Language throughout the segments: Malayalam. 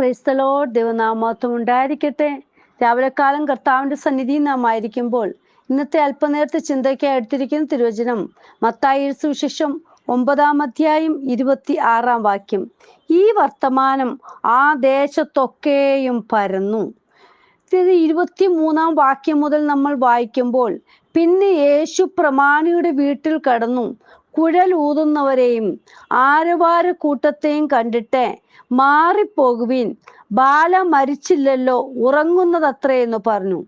Praise the Lord. ദൈവനാമം ഉണ്ടായിരിക്കട്ടെ. രാവിലെക്കാലം കർത്താവിൻ്റെ സന്നിധിയിൽ നാം ആയിരിക്കുമ്പോൾ ഇന്നത്തെ അല്പനേരത്തെ ചിന്തയ്ക്കായി എടുത്തിരിക്കുന്ന തിരുവചനം മത്തായി സുവിശേഷം 9-ാം അധ്യായം 26-ാം വാക്യം. ഈ വർത്തമാനം ആ ദേശത്തൊക്കെയും പരന്നു. 23-ാം വാക്യം മുതൽ നമ്മൾ വായിക്കുമ്പോൾ, പിന്നെ യേശു പ്രമാണിയുടെ വീട്ടിൽ കടന്നു കുഴൽ ഊതുന്നവരെയും ആരവാര കൂട്ടത്തെയും കണ്ടിട്ട്, മാറിപ്പോകുവിൻ, ബാല മരിച്ചില്ലല്ലോ, ഉറങ്ങുന്നതത്രേ എന്ന് പറഞ്ഞു.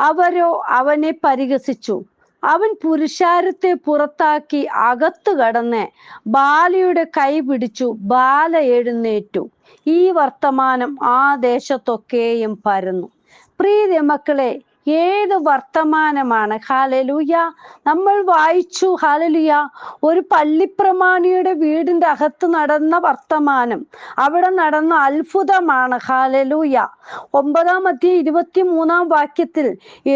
അവരോ അവനെ പരിഹസിച്ചു. അവൻ പുരുഷാരത്തെ പുറത്താക്കി അകത്തു കടന്ന് ബാലയുടെ കൈ പിടിച്ചു. ബാല എഴുന്നേറ്റു. ഈ വർത്തമാനം ആ ദേശത്തൊക്കെയും പരന്നു. പ്രിയ മക്കളെ, ഏത് വർത്തമാനമാണ്? ഹല്ലേലൂയ. നമ്മൾ വായിച്ചു, ഹല്ലേലൂയ, ഒരു പള്ളിപ്രമാണിയുടെ വീടിന്റെ അകത്ത് നടന്ന വർത്തമാനം, അവിടെ നടന്ന അത്ഭുതമാണ്. ഹല്ലേലൂയ. 9-ാം അധ്യായം 23-ാം വാക്യത്തിൽ,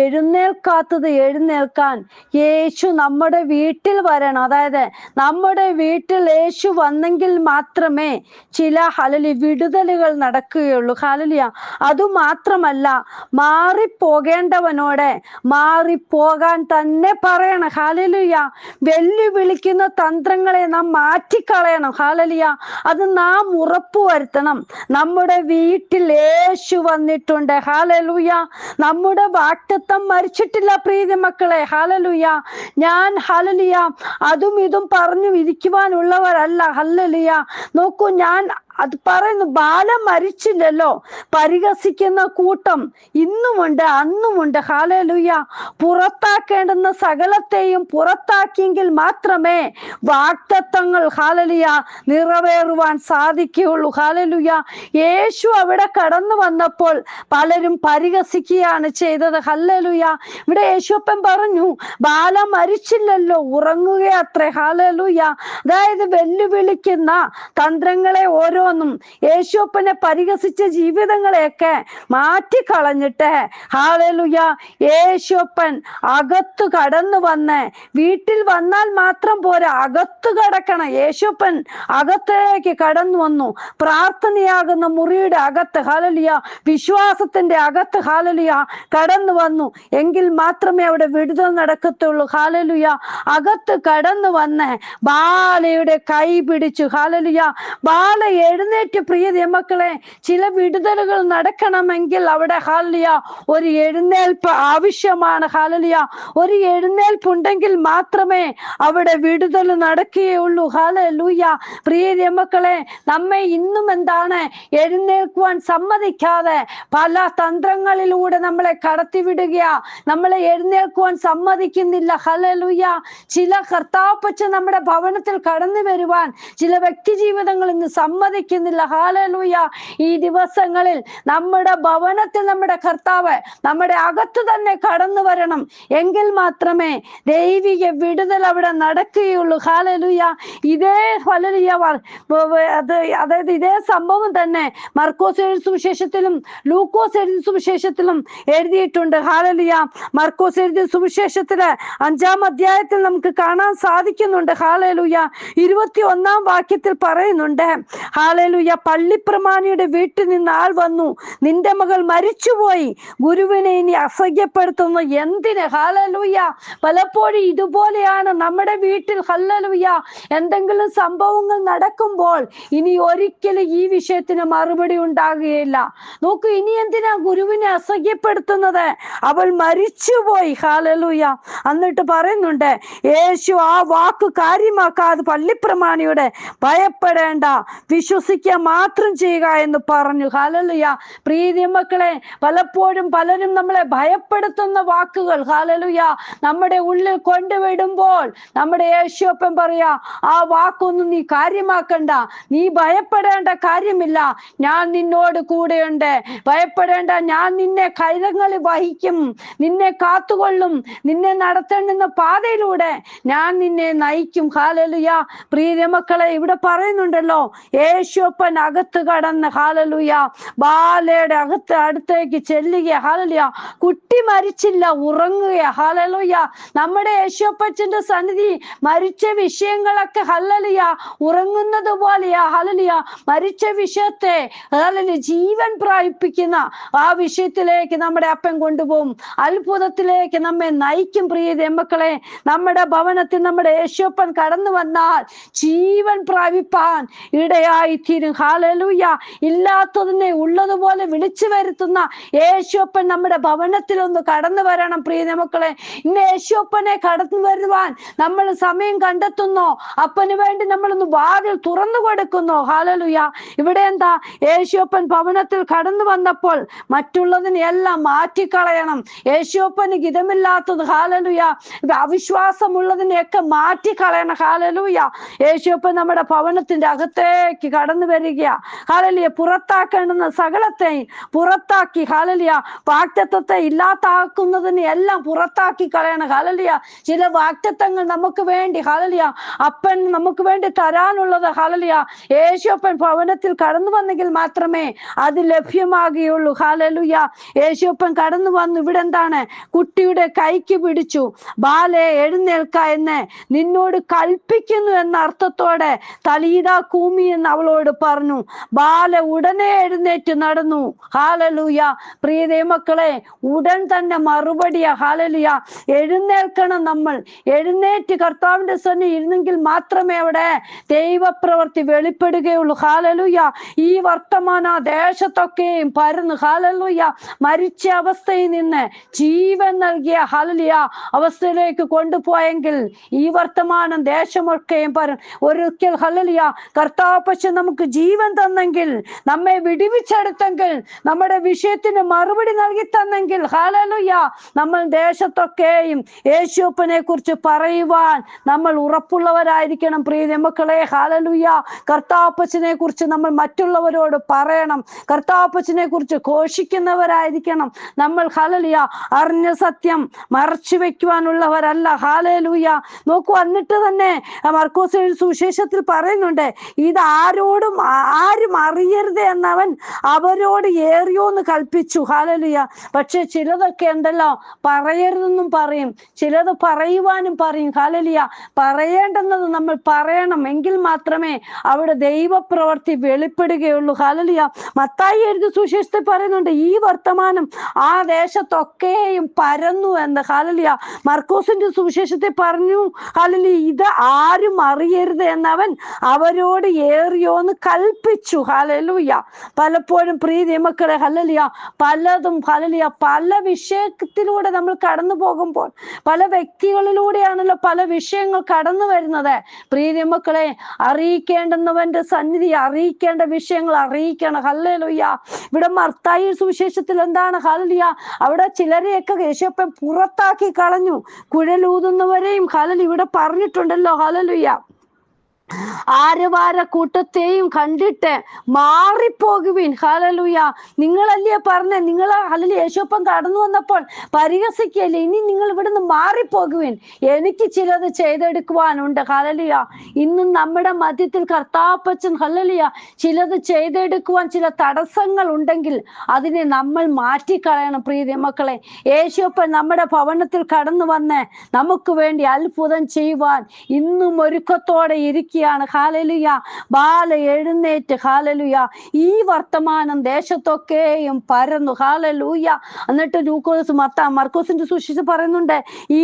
എഴുന്നേൽക്കാത്തത് എഴുന്നേൽക്കാൻ യേശു നമ്മുടെ വീട്ടിൽ വരണം. അതായത് നമ്മുടെ വീട്ടിൽ യേശു വന്നെങ്കിൽ മാത്രമേ ചില വിടുതലുകൾ നടക്കുകയുള്ളൂ. ഹല്ലേലൂയ. അതുമാത്രമല്ല, മാറിപ്പോകേണ്ടവനോട് മാറിപ്പോകാൻ തന്നെ പറയണം. ഹല്ലേലൂയ. വെല്ലുവിളിക്കുന്ന തന്ത്രങ്ങളെ നാം മാറ്റിക്കളയണം. ഹല്ലേലൂയ. അത് നാം ഉറപ്പുവരുത്തണം. നമ്മുടെ വീട്ടിൽ യേശു വന്നിട്ടുണ്ട്. ഹല്ലേലൂയ. നമ്മുടെ വാഗ്ദത്തം മരിച്ചിട്ടില്ല പ്രിയ മക്കളെ. ഹല്ലേലൂയ. ഞാൻ ഹല്ലേലൂയ അതും ഇതും പറഞ്ഞു ഇരിക്കുവാനുള്ളവരല്ല. ഹല്ലേലൂയ. നോക്കൂ, ഞാൻ അത് പറയുന്നു, ബാല മരിച്ചില്ലല്ലോ. പരിഹസിക്കുന്ന കൂട്ടം ഇന്നുമുണ്ട്, അന്നുമുണ്ട്. ഹല്ലേലൂയ. പുറത്താക്കേണ്ടുന്ന സകലത്തെയും പുറത്താക്കിയെങ്കിൽ മാത്രമേ വാഗ്ദത്തങ്ങൾ ഹല്ലേലൂയ നിറവേറുവാൻ സാധിക്കുകയുള്ളൂ. ഹല്ലേലൂയ. യേശു അവിടെ കടന്നു വന്നപ്പോൾ പലരും പരിഹസിക്കുകയാണ് ചെയ്തത്. ഹല്ലേലൂയ. ഇവിടെ യേശുപ്പൻ പറഞ്ഞു, ബാല മരിച്ചില്ലല്ലോ, ഉറങ്ങുകയത്രേ. ഹല്ലേലൂയ. അതായത് വെല്ലുവിളിക്കുന്ന തന്ത്രങ്ങളെ ഓരോന്നും യേശുപ്പനെ പരിഹസിച്ച ജീവിതങ്ങളെയൊക്കെ മാറ്റിക്കളഞ്ഞിട്ട് ഹല്ലേലൂയ യേശുപ്പൻ അകത്തു കടന്നു വന്ന്, വീട്ടിൽ വന്നാൽ മാത്രം പോരാ, അകത്തു കടക്കണം. യേശുപ്പൻ അകത്തേക്ക് കടന്നു വന്നു. പ്രാർത്ഥനയാകുന്ന മുറിയുടെ അകത്ത്, ഹല്ലേലൂയ, വിശ്വാസത്തിന്റെ അകത്ത് ഹല്ലേലൂയ കടന്നു വന്നു. എങ്കിൽ മാത്രമേ അവിടെ വിടുതൽ നടക്കത്തുള്ളൂ. ഹല്ലേലൂയ. അകത്ത് കടന്നു വന്ന് ബാലയുടെ കൈ പിടിച്ചു. ഹല്ലേലൂയ. ബാല എഴുന്നേറ്റ്. പ്രിയ മക്കളെ, ചില വിടുതലുകൾ നടക്കണമെങ്കിൽ അവിടെ ഹല്ലേലൂയ ഒരു എഴുന്നേൽപ്പ് ആവശ്യമാണ്. ഹല്ലേലൂയ. ഒരു എഴുന്നേൽപ്പുണ്ടെങ്കിൽ മാത്രമേ അവിടെ വിടുതൽ നടക്കുകയുള്ളൂ. ഹല്ലേലൂയ. പ്രിയ മക്കളെ, നമ്മെ ഇന്നും എന്താണ് എഴുന്നേൽക്കുവാൻ സമ്മതിക്കാതെ പല തന്ത്രങ്ങളിലൂടെ നമ്മളെ കടത്തിവിടുകയാ. നമ്മളെ എഴുന്നേൽക്കുവാൻ സമ്മതിക്കുന്നില്ല. ഹല്ലേലൂയ. ചില കർത്താപ്പച്ച നമ്മുടെ ഭവനത്തിൽ കടന്നു വരുവാൻ ചില വ്യക്തി ജീവിതങ്ങൾ ഇന്ന് സമ്മതിക്കുന്നില്ല. ഹല്ലേലൂയ. ഈ ദിവസങ്ങളിൽ നമ്മുടെ ഭവനത്തിൽ നമ്മുടെ കർത്താവ് നമ്മുടെ അകത്ത് തന്നെ കടന്നു വരണം. എങ്കിൽ മാത്രമേ ദൈവിക വിടുതൽ അവിടെ നടക്കുകയുള്ളൂ. ഹല്ലേലൂയ. ഇതേ ഹല്ലേലൂയ അതായത് ഇതേ സംഭവം തന്നെ മർക്കോസ് എഴുതിയ സുവിശേഷത്തിലും ലൂക്കോസ് എഴുതിയ സുവിശേഷത്തിലും എഴുതിയിട്ടുണ്ട്. ഹല്ലേലൂയ. മർക്കോസ് എഴുതിയ സുവിശേഷത്തില് 5-ാം അധ്യായത്തിൽ നമുക്ക് കാണാൻ സാധിക്കുന്നുണ്ട്. ഹല്ലേലൂയ. 21-ാം വാക്യത്തിൽ പറയുന്നുണ്ട്, ഹല്ലേലൂയ, പള്ളിപ്രമാണിയുടെ വീട്ടിൽ നിന്ന് ആൾ വന്നു, നിന്റെ മകൾ മരിച്ചുപോയി, ഗുരുവിനെ ഇനി അസഹ്യപ്പെടുത്തുന്നു എന്തിന്? ഹല്ലേലൂയ. പലപ്പോഴും ഇതുപോലെയാണ് നമ്മുടെ വീട്ടിൽ. ഹല്ലേലൂയ. എന്തെങ്കിലും സംഭവങ്ങൾ നടക്കുമ്പോൾ ഇനി ഒരിക്കലും ഈ വിഷയത്തിന് മറുപടി ഉണ്ടാകുകയില്ല. നോക്കൂ, ഇനി എന്തിനാ ഗുരുവിനെ അസഹ്യപ്പെടുത്തുന്നത്? അവൾ മരിച്ചുപോയി. ഹല്ലേലൂയ. എന്നിട്ട് പറയുന്നുണ്ട്, യേശു ആ വാക്ക് കാര്യമാക്കാതെ പള്ളിപ്രമാണിയുടെ ഭയപ്പെടേണ്ട, വിശ്വസിക്കുക മാത്രം ചെയ്യുക എന്ന് പറഞ്ഞു. ഹല്ലേലൂയ. പ്രിയ മക്കളെ, പലപ്പോഴും പലരും നമ്മളെ ഭയപ്പെടുത്തുന്ന വാക്കുകൾ ഹല്ലേലൂയ നമ്മുടെ ഉള്ളിൽ കൊണ്ടുവിടുമ്പോൾ നമ്മുടെ യേശുപ്പൻ പറയാ, ആ വാക്കൊന്നും നീ കാര്യമാക്കണ്ട, നീ ഭയപ്പെടേണ്ട കാര്യമില്ല, ഞാൻ നിന്നോട് കൂടെയുണ്ട്, ഭയപ്പെടേണ്ട, ഞാൻ നിന്നെ കൈതങ്ങളിൽ വഹിക്കും, നിന്നെ കാത്തുകൊള്ളും, നിന്നെ നടത്തേണ്ടുന്ന പാതയിലൂടെ ഞാൻ നിന്നെ നയിക്കും. ഹല്ലേലൂയ. പ്രിയ മക്കളെ, ഇവിടെ പറയുന്നുണ്ടല്ലോ, യേശു യേശുപ്പൻ അകത്ത് കടന്ന് ഹല്ലേലൂയ ബാലയുടെ അടുത്തേക്ക് ചെല്ലുക. ഹല്ലേലൂയ. കുട്ടി മരിച്ചില്ല, ഉറങ്ങുക. ഹല്ലേലൂയ. നമ്മുടെ യേശുപ്പച്ചന്റെ സന്നിധി മരിച്ച വിഷയങ്ങളൊക്കെ ഹല്ലേലൂയ ഉറങ്ങുന്നത് പോലെയാ. ഹല്ലേലൂയ. മരിച്ച വിഷയത്തെ ഹല്ലേലൂയ ജീവൻ പ്രാപിപ്പിക്കുന്ന ആ വിഷയത്തിലേക്ക് നമ്മുടെ അപ്പൻ കൊണ്ടുപോകും. അത്ഭുതത്തിലേക്ക് നമ്മെ നയിക്കും. പ്രിയ മക്കളെ, നമ്മുടെ ഭവനത്തിൽ നമ്മുടെ യേശുപ്പൻ കടന്നു വന്നാൽ ജീവൻ പ്രാപിപ്പാൻ ഇടയായി തീരും. ഹല്ലേലൂയ. ഇല്ലാത്തതിനെ ഉള്ളതുപോലെ വിളിച്ചു വരുത്തുന്ന യേശുപ്പൻ നമ്മുടെ ഭവനത്തിൽ ഒന്ന് കടന്നു വരണം. പ്രിയ മക്കളെ, ഇന്ന് യേശുപ്പനെ കടന്നു വരുവാൻ നമ്മൾ സമയം കണ്ടെത്തുന്നോ? അപ്പന് വേണ്ടി നമ്മളൊന്ന് വാതിൽ തുറന്നു കൊടുക്കുന്നു. ഹല്ലേലൂയ. ഇവിടെ എന്താ, യേശുപ്പൻ ഭവനത്തിൽ കടന്നു വന്നപ്പോൾ മറ്റുള്ളതിനെ എല്ലാം മാറ്റിക്കളയണം. യേശുപ്പന് ഗിതമില്ലാത്തത് ഹല്ലേലൂയ അവിശ്വാസമുള്ളതിനെയൊക്കെ മാറ്റിക്കളയണം. ഹല്ലേലൂയ. യേശുപ്പൻ നമ്മുടെ ഭവനത്തിന്റെ അകത്തേക്ക് കടന്നു വരിക. ഹല്ലേലൂയ. പുറത്താക്കേണ്ടുന്ന സകലത്തെയും പുറത്താക്കി ഹല്ലേലൂയ വാഗ്ദത്തത്തെ ഇല്ലാതാക്കുന്നതിനെ എല്ലാം പുറത്താക്കി കളയണം. ഹല്ലേലൂയ. ചില വാഗ്ദത്തങ്ങൾ നമുക്ക് വേണ്ടി ഹല്ലേലൂയ അപ്പൻ നമുക്ക് വേണ്ടി തരാനുള്ളത് ഹല്ലേലൂയ യേശുപ്പൻ ഭവനത്തിൽ കടന്നു വന്നെങ്കിൽ മാത്രമേ അത് ലഭ്യമാകുകയുള്ളൂ. ഹല്ലേലൂയ. യേശുപ്പൻ കടന്നു വന്നു. ഇവിടെ എന്താണ്, കുട്ടിയുടെ കൈക്ക് പിടിച്ചു. ബാലെ എഴുന്നേൽക്ക എന്ന് നിന്നോട് കൽപ്പിക്കുന്നു എന്ന അർത്ഥത്തോടെ തലീതാ കൂമി എന്ന് അവളോട് പറഞ്ഞു. ബാല ഉടനെ എഴുന്നേറ്റ് നടന്നു. ഹല്ലേലൂയ. പ്രിയ ദൈവമക്കളെ, ഉടൻ തന്നെ മറുപടിയാ. ഹല്ലേലൂയ. എഴുന്നേൽക്കണം. നമ്മൾ എഴുന്നേറ്റ് കർത്താവിന്റെ സന്നിധിയിൽ ഇരുന്നെങ്കിൽ മാത്രമേ അവിടെ ദൈവപ്രവൃത്തി വെളിപ്പെടുകയുള്ളൂ. ഹല്ലേലൂയ. ഈ വർത്തമാന ദേശത്തൊക്കെയും പരന്നു ഹല്ലേലൂയ മരിച്ച അവസ്ഥയിൽ നിന്ന് ജീവൻ നൽകിയ ഹല്ലേലൂയ അവസ്ഥയിലേക്ക് കൊണ്ടുപോയെങ്കിൽ ഈ വർത്തമാനം ദേശമൊക്കെയും ഒരിക്കൽ ഹല്ലേലൂയ കർത്താവ് നമുക്ക് ജീവൻ തന്നെങ്കിൽ, നമ്മെ വിടിവിച്ചെടുത്തെങ്കിൽ, നമ്മുടെ വിഷയത്തിന് മറുപടി നൽകി തന്നെങ്കിൽ ഹല്ലേലൂയ നമ്മൾ ദേശത്തൊക്കെയും യേശുപ്പനെ കുറിച്ച് പറയുവാൻ നമ്മൾ ഉറപ്പുള്ളവരായിരിക്കണം. പ്രിയ മക്കളെ, ഹല്ലേലൂയ. കർത്താവപ്പച്ചനെ കുറിച്ച് നമ്മൾ മറ്റുള്ളവരോട് പറയണം. കർത്താവപ്പച്ചനെ കുറിച്ച് ഘോഷിക്കുന്നവരായിരിക്കണം നമ്മൾ. ഹല്ലേലൂയ. അറിഞ്ഞ സത്യം മറച്ചു വെക്കുവാനുള്ളവരല്ല. ഹല്ലേലൂയ. നോക്കൂ, എന്നിട്ട് തന്നെ മർക്കോസ് സുവിശേഷത്തിൽ പറയുന്നുണ്ട്, ഇത് ആരും അറിയരുത് എന്നവൻ അവരോട് ഏറിയോന്ന് കൽപ്പിച്ചു. ഹല്ലേലൂയ. പക്ഷെ ചിലതൊക്കെ ഉണ്ടല്ലോ പറയരുതെന്നും പറയും, ചിലത് പറയുവാനും പറയും. ഹല്ലേലൂയ. പറയേണ്ടുന്നത് നമ്മൾ പറയണം, എങ്കിൽ മാത്രമേ അവിടെ ദൈവപ്രവൃത്തി വെളിപ്പെടുകയുള്ളൂ. ഹല്ലേലൂയ. മത്തായി എഴുതിയ സുവിശേഷത്തിൽ പറയുന്നുണ്ട്, ഈ വർത്തമാനം ആ ദേശത്തൊക്കെയും പരന്നു എന്ന്. ഹല്ലേലൂയ. മർക്കോസിന്റെ സുവിശേഷത്തിൽ പറഞ്ഞു ഹല്ലേലൂയ ഇത് ആരും അറിയരുത് എന്നവൻ അവരോട് ഏറിയോന്ന് കൽപ്പിച്ചു. ഹല്ലേലൂയ. പലപ്പോഴും പ്രിയ മക്കളെ ഹല്ലേലൂയ പലതും ഹല്ലേലൂയ പല വിഷയത്തിലൂടെ നമ്മൾ കടന്നു പോകുമ്പോൾ പല വ്യക്തികളിലൂടെയാണല്ലോ പല വിഷയങ്ങൾ കടന്നു വരുന്നത്. പ്രിയ മക്കളെ, അറിയിക്കേണ്ടുന്നവന്റെ സന്നിധി അറിയിക്കേണ്ട വിഷയങ്ങൾ അറിയിക്കണം. ഹല്ലേലൂയ. ഇവിടെ മത്തായി സുവിശേഷത്തിൽ എന്താണ് ഹല്ലേലൂയ അവിടെ ചിലരെയൊക്കെ യേശുപ്പൻ പുറത്താക്കി കളഞ്ഞു. കുഴലൂതുന്നവരെയും ഹല്ലേലൂയ ഇവിടെ പറഞ്ഞിട്ടുണ്ടല്ലോ. ഹല്ലേലൂയ. ആരവാര കൂട്ടത്തെയും കണ്ടിട്ട് മാറിപ്പോകുവിൻ. ഹല്ലേലൂയ. നിങ്ങളല്ലേ പറഞ്ഞ, നിങ്ങൾ ഹല്ലേലൂയ യേശുപ്പൻ കടന്നു വന്നപ്പോൾ പരിഹസിക്കല്ലേ, ഇനി നിങ്ങൾ ഇവിടുന്ന് മാറിപ്പോകുവിൻ, എനിക്ക് ചിലത് ചെയ്തെടുക്കുവാനുണ്ട്. ഹല്ലേലൂയ. ഇന്നും നമ്മുടെ മധ്യത്തിൽ കർത്താവപ്പച്ചൻ ഹല്ലേലൂയ ചിലത് ചെയ്തെടുക്കുവാൻ ചില തടസ്സങ്ങൾ ഉണ്ടെങ്കിൽ അതിനെ നമ്മൾ മാറ്റിക്കളയണം. പ്രിയ മക്കളെ, യേശുപ്പൻ നമ്മുടെ ഭവനത്തിൽ കടന്നു വന്ന് നമുക്ക് വേണ്ടി അത്ഭുതം ചെയ്യുവാൻ ഇന്നും ഒരുക്കത്തോടെ ഇരിക്കുക. ഹല്ലേലൂയ. ബാല എഴുന്നേറ്റ് ഹല്ലേലൂയ ഈ വർത്തമാനം ദേശത്തൊക്കെയും പരന്നു. ഹല്ലേലൂയ. എന്നിട്ട് മർക്കോസിന്റെ സുവിശേഷം പറയുന്നുണ്ട്, ഈ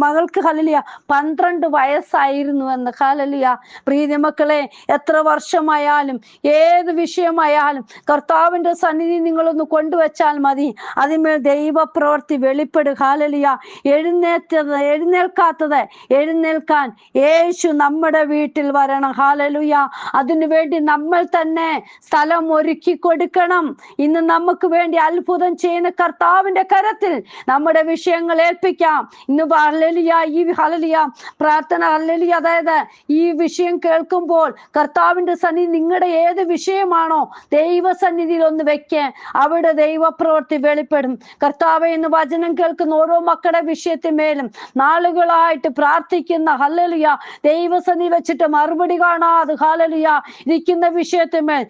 മകൾക്ക് ഹല്ലേലൂയ 12 വയസ്സായിരുന്നു എന്ന്. ഹല്ലേലൂയ. പ്രിയ മക്കളെ, എത്ര വർഷമായാലും ഏത് വിഷയമായാലും കർത്താവിന്റെ സന്നിധി നിങ്ങളൊന്ന് കൊണ്ടുവച്ചാൽ മതി, അതിന്മേൽ ദൈവപ്രവൃത്തി വെളിപ്പെടും. ഹല്ലേലൂയ. എഴുന്നേൽക്കാത്തത് എഴുന്നേൽക്കാൻ യേശു നമ്മുടെ വീട്ടിൽ വരണം. ഹല്ലേലൂയ. അതിനു വേണ്ടി നമ്മൾ തന്നെ സ്ഥലം ഒരുക്കി കൊടുക്കണം. ഇന്ന് നമുക്ക് വേണ്ടി അത്ഭുതം ചെയ്യുന്ന കർത്താവിന്റെ കരത്തിൽ നമ്മുടെ വിഷയങ്ങൾ ഏൽപ്പിക്കാം. ഇന്ന് ഹല്ലേലൂയ ഈ ഹല്ലേലൂയ പ്രാർത്ഥന ഹല്ലേലൂയ അതായത് ഈ വിഷയം കേൾക്കുമ്പോൾ കർത്താവിന്റെ സന്നിധി നിങ്ങളുടെ ഏത് വിഷയമാണോ ദൈവസന്നിധിയിൽ ഒന്ന് വെക്ക്, അവിടെ ദൈവപ്രവൃത്തി വെളിപ്പെടും. കർത്താവേ, ഇന്ന് വചനം കേൾക്കുന്ന ഓരോ മക്കളുടെ വിഷയത്തിന്മേലും നാളുകളായിട്ട് പ്രാർത്ഥിക്കുന്ന ഹല്ലേലൂയ ദൈവസന്നിധി വെച്ചിട്ട് മറുപടി കാണാതെ ഹല്ലേലൂയ ഇരിക്കുന്ന വിഷയത്തിന്മേൽ